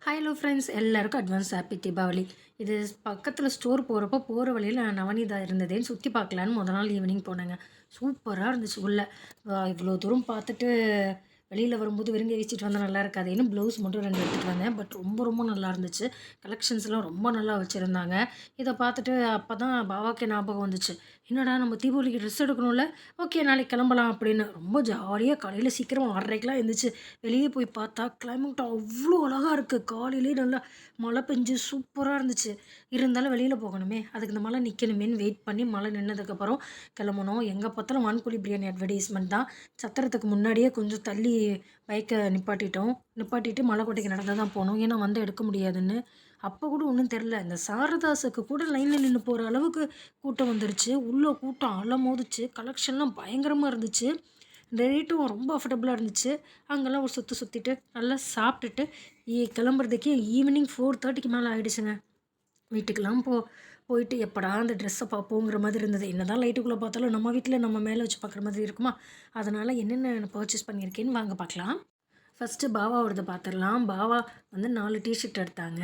Hello friends எல்லாருக்கும் advance happy Deepavali. இது பக்கத்தில் ஸ்டோர் போகிற வழியில் நான் நவநீதா இருந்ததேன்னு சுற்றி பார்க்கலான்னு நாள் ஈவினிங் போனேங்க. சூப்பராக இருந்துச்சு உள்ளே. இவ்வளோ தூரம் பார்த்துட்டு வெளியில் வரும்போது வெறுங்க வச்சுட்டு வந்தால் நல்லா இருக்காதுன்னு ப்ளவுஸ் மட்டும் 2 எடுத்துகிட்டு வந்தேன். பட் ரொம்ப ரொம்ப நல்லா இருந்துச்சு. கலெக்ஷன்ஸ்லாம் ரொம்ப நல்லா வச்சுருந்தாங்க. இதை பார்த்துட்டு அப்போ தான் பாவாக்கே ஞாபகம் வந்துச்சு. என்னடா நம்ம தீபாவளிக்கு ட்ரெஸ் எடுக்கணும்ல, ஓகே நாளைக்கு கிளம்பலாம் அப்படின்னு ரொம்ப ஜாலியாக காலையில் சீக்கிரம் 6:30க்கெலாம் எழுந்திரிச்சு வெளியே போய் பார்த்தா கிளைமேட் அவ்வளோ அழகாக இருக்குது. காலையிலே நல்லா மழை பெஞ்சு சூப்பராக இருந்துச்சு. இருந்தாலும் வெளியில் போகணுமே, அதுக்கு இந்த மழை நிற்கணுமேன்னு வெயிட் பண்ணி மழை நின்னதுக்கப்புறம் கிளம்புனோம். எங்கே பார்த்தாலும் வான்கோழி பிரியாணி அட்வர்டைஸ்மெண்ட் தான். சத்திரத்துக்கு முன்னாடியே கொஞ்சம் தள்ளி பைக்கை நிப்பாட்டிட்டு மலைக்கோட்டைக்கு நடந்து தான் போனோம். ஏன்னா வந்து எடுக்க முடியாதுன்னு. அப்போ கூட ஒன்றும் தெரில. இந்த சாரதாஸுக்கு கூட லைனில் நின்று போகிற அளவுக்கு கூட்டம் வந்துருச்சு. உள்ள கூட்டம் அலமோதுச்சு. கலெக்ஷன்லாம் பயங்கரமாக இருந்துச்சு. ரேட்டும் ரொம்ப அஃபோர்டபுளாக இருந்துச்சு. அங்கெல்லாம் ஒரு சுற்றிட்டு நல்லா சாப்பிட்டுட்டு கிளம்புறதுக்கே ஈவினிங் 4:30க்கு மேலே ஆகிடுச்சுங்க. வீட்டுக்கெல்லாம் போயிட்டு எப்படா அந்த ட்ரெஸ்ஸை பார்ப்போங்கிற மாதிரி இருந்தது. என்ன தான் லைட்டுக்குள்ளே பார்த்தாலும் நம்ம வீட்டில் நம்ம மேலே வச்சு பார்க்குற மாதிரி இருக்குமா. அதனால் என்னென்ன பர்ச்சேஸ் பண்ணியிருக்கேன்னு வாங்க பார்க்கலாம். ஃபஸ்ட்டு பாவாவோடது பார்த்துடலாம். பாவா வந்து 4 டிஷர்ட் எடுத்தாங்க.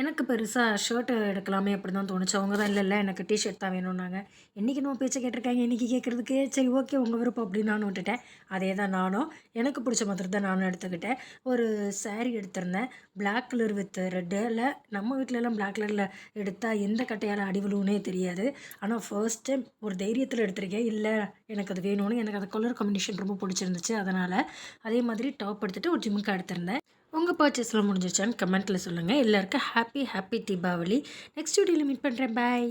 எனக்கு பெருசாக ஷர்ட்டு எடுக்கலாமே அப்படி தான் தோணுச்சு. அவங்க தான் இல்லை எனக்கு டிஷர்ட் தான் வேணும்னாங்க. என்றைக்கு நம்ம பேச்சை கேட்டிருக்காங்க இன்றைக்கி கேட்குறதுக்கு. சரி ஓகே உங்கள் விருப்பம் அப்படின்னு நானும் விட்டுட்டேன். அதே தான் நானும் எனக்கு பிடிச்ச மாதிரி தான் நானும் எடுத்துக்கிட்டேன். ஒரு சாரீ எடுத்திருந்தேன். பிளாக் கலர் வித் ரெட்டில். நம்ம வீட்டிலலாம் பிளாக் கலரில் எடுத்தால் எந்த கட்டையால் அடிவிழுவுனே தெரியாது. ஆனால் ஃபர்ஸ்ட் டைம் ஒரு தைரியத்தில் எடுத்திருக்கேன். இல்லை எனக்கு அது வேணும்னு. எனக்கு அந்த கலர் காம்பினேஷன் ரொம்ப பிடிச்சிருந்துச்சு. அதனால் அதே மாதிரி டாப் எடுத்துகிட்டு ஒரு ஜிம்முக்கு எடுத்திருந்தேன். உங்கள் பர்ச்சேஸ்லாம் முடிஞ்சிருச்சான்னு கமெண்ட்டில் சொல்லுங்கள். எல்லாருக்கும் ஹாப்பி தீபாவளி. நெக்ஸ்ட் வீடியோவில் மீட் பண்ணுறேன். பாய்.